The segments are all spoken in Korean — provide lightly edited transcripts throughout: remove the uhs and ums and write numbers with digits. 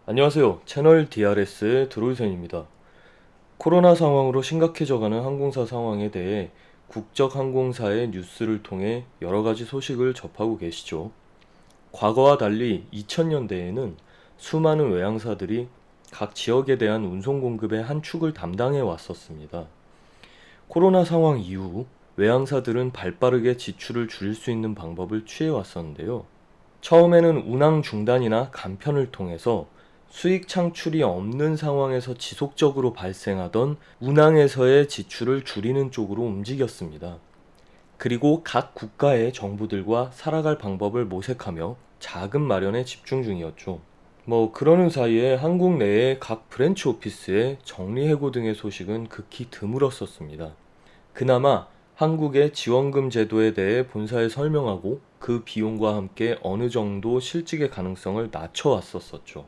안녕하세요. 채널 DRS의 드로이센입니다. 코로나 상황으로 심각해져가는 항공사 상황에 대해 국적항공사의 뉴스를 통해 여러 가지 소식을 접하고 계시죠. 과거와 달리 2000년대에는 수많은 외항사들이 각 지역에 대한 운송 공급의 한 축을 담당해 왔었습니다. 코로나 상황 이후 외항사들은 발빠르게 지출을 줄일 수 있는 방법을 취해 왔었는데요. 처음에는 운항 중단이나 감편을 통해서 수익 창출이 없는 상황에서 지속적으로 발생하던 운항에서의 지출을 줄이는 쪽으로 움직였습니다. 그리고 각 국가의 정부들과 살아갈 방법을 모색하며 자금 마련에 집중 중이었죠. 그러는 사이에 한국 내의 각 브랜치 오피스의 정리해고 등의 소식은 극히 드물었었습니다. 그나마 한국의 지원금 제도에 대해 본사에 설명하고 그 비용과 함께 어느 정도 실직의 가능성을 낮춰왔었죠.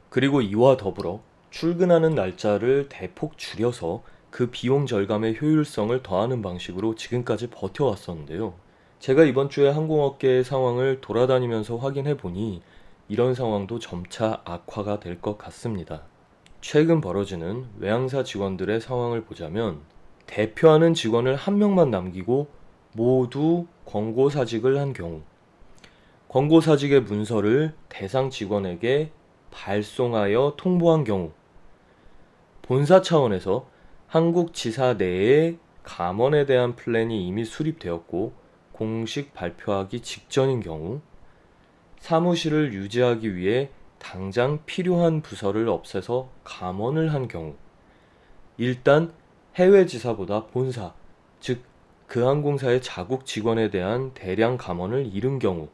그리고 이와 더불어 출근하는 날짜를 대폭 줄여서 그 비용 절감의 효율성을 더하는 방식으로 지금까지 버텨왔었는데요. 제가 이번 주에 항공업계의 상황을 돌아다니면서 확인해 보니 이런 상황도 점차 악화가 될 것 같습니다. 최근 벌어지는 외항사 직원들의 상황을 보자면 대표하는 직원을 한 명만 남기고 모두 권고사직을 한 경우, 권고사직의 문서를 대상 직원에게 발송하여 통보한 경우, 본사 차원에서 한국 지사 내에 감원에 대한 플랜이 이미 수립되었고 공식 발표하기 직전인 경우, 사무실을 유지하기 위해 당장 필요한 부서를 없애서 감원을 한 경우, 일단 해외 지사보다 본사, 즉 그 항공사의 자국 직원에 대한 대량 감원을 잃은 경우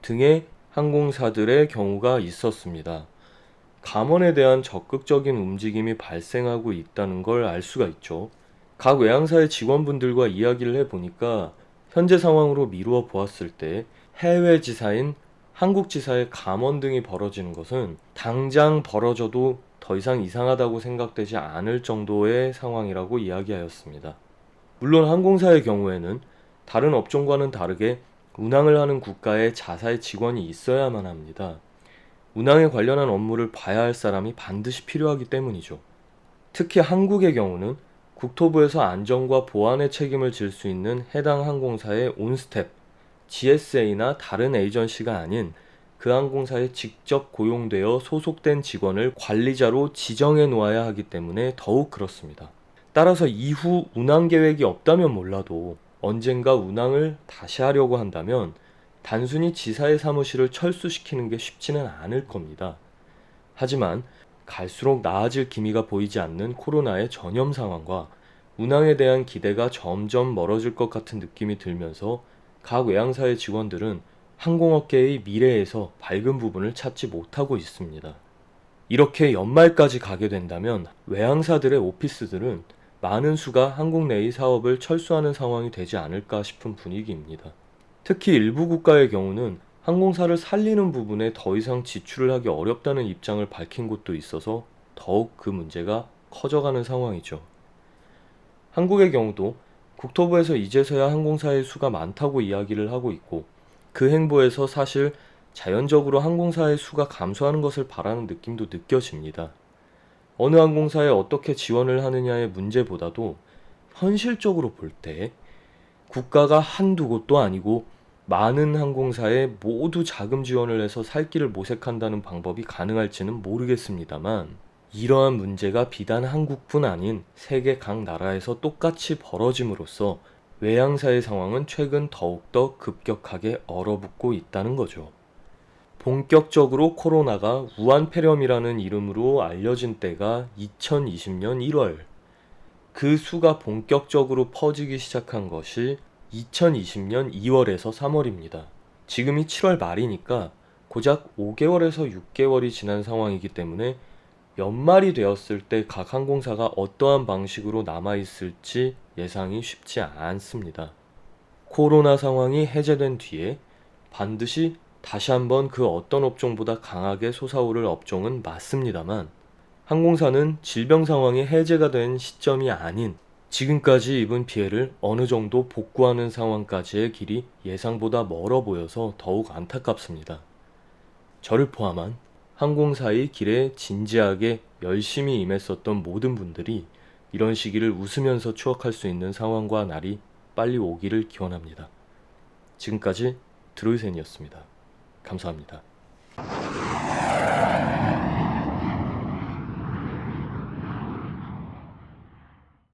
등의 항공사들의 경우가 있었습니다. 감원에 대한 적극적인 움직임이 발생하고 있다는 걸 알 수가 있죠. 각 외항사의 직원분들과 이야기를 해보니까 현재 상황으로 미루어 보았을 때 해외 지사인 한국 지사의 감원 등이 벌어지는 것은 당장 벌어져도 더 이상 이상하다고 생각되지 않을 정도의 상황이라고 이야기하였습니다. 물론 항공사의 경우에는 다른 업종과는 다르게 운항을 하는 국가에 자사의 직원이 있어야만 합니다. 운항에 관련한 업무를 봐야 할 사람이 반드시 필요하기 때문이죠. 특히 한국의 경우는 국토부에서 안전과 보안의 책임을 질 수 있는 해당 항공사의 온스텝, GSA나 다른 에이전시가 아닌 그 항공사에 직접 고용되어 소속된 직원을 관리자로 지정해 놓아야 하기 때문에 더욱 그렇습니다. 따라서 이후 운항 계획이 없다면 몰라도 언젠가 운항을 다시 하려고 한다면 단순히 지사의 사무실을 철수시키는 게 쉽지는 않을 겁니다. 하지만 갈수록 나아질 기미가 보이지 않는 코로나의 전염 상황과 운항에 대한 기대가 점점 멀어질 것 같은 느낌이 들면서 각 외항사의 직원들은 항공업계의 미래에서 밝은 부분을 찾지 못하고 있습니다. 이렇게 연말까지 가게 된다면 외항사들의 오피스들은 많은 수가 한국 내의 사업을 철수하는 상황이 되지 않을까 싶은 분위기입니다. 특히 일부 국가의 경우는 항공사를 살리는 부분에 더 이상 지출을 하기 어렵다는 입장을 밝힌 곳도 있어서 더욱 그 문제가 커져가는 상황이죠. 한국의 경우도 국토부에서 이제서야 항공사의 수가 많다고 이야기를 하고 있고 그 행보에서 사실 자연적으로 항공사의 수가 감소하는 것을 바라는 느낌도 느껴집니다. 어느 항공사에 어떻게 지원을 하느냐의 문제보다도 현실적으로 볼 때 국가가 한두 곳도 아니고 많은 항공사에 모두 자금 지원을 해서 살 길을 모색한다는 방법이 가능할지는 모르겠습니다만 이러한 문제가 비단 한국뿐 아닌 세계 각 나라에서 똑같이 벌어짐으로써 외항사의 상황은 최근 더욱더 급격하게 얼어붙고 있다는 거죠. 본격적으로 코로나가 우한폐렴이라는 이름으로 알려진 때가 2020년 1월, 그 수가 본격적으로 퍼지기 시작한 것이 2020년 2월에서 3월입니다. 지금이 7월 말이니까 고작 5개월에서 6개월이 지난 상황이기 때문에 연말이 되었을 때 각 항공사가 어떠한 방식으로 남아있을지 예상이 쉽지 않습니다. 코로나 상황이 해제된 뒤에 반드시 다시 한번 그 어떤 업종보다 강하게 솟아오를 업종은 맞습니다만 항공사는 질병 상황이 해제가 된 시점이 아닌 지금까지 입은 피해를 어느 정도 복구하는 상황까지의 길이 예상보다 멀어 보여서 더욱 안타깝습니다. 저를 포함한 항공사의 길에 진지하게 열심히 임했었던 모든 분들이 이런 시기를 웃으면서 추억할 수 있는 상황과 날이 빨리 오기를 기원합니다. 지금까지 드로이센이었습니다. 감사합니다.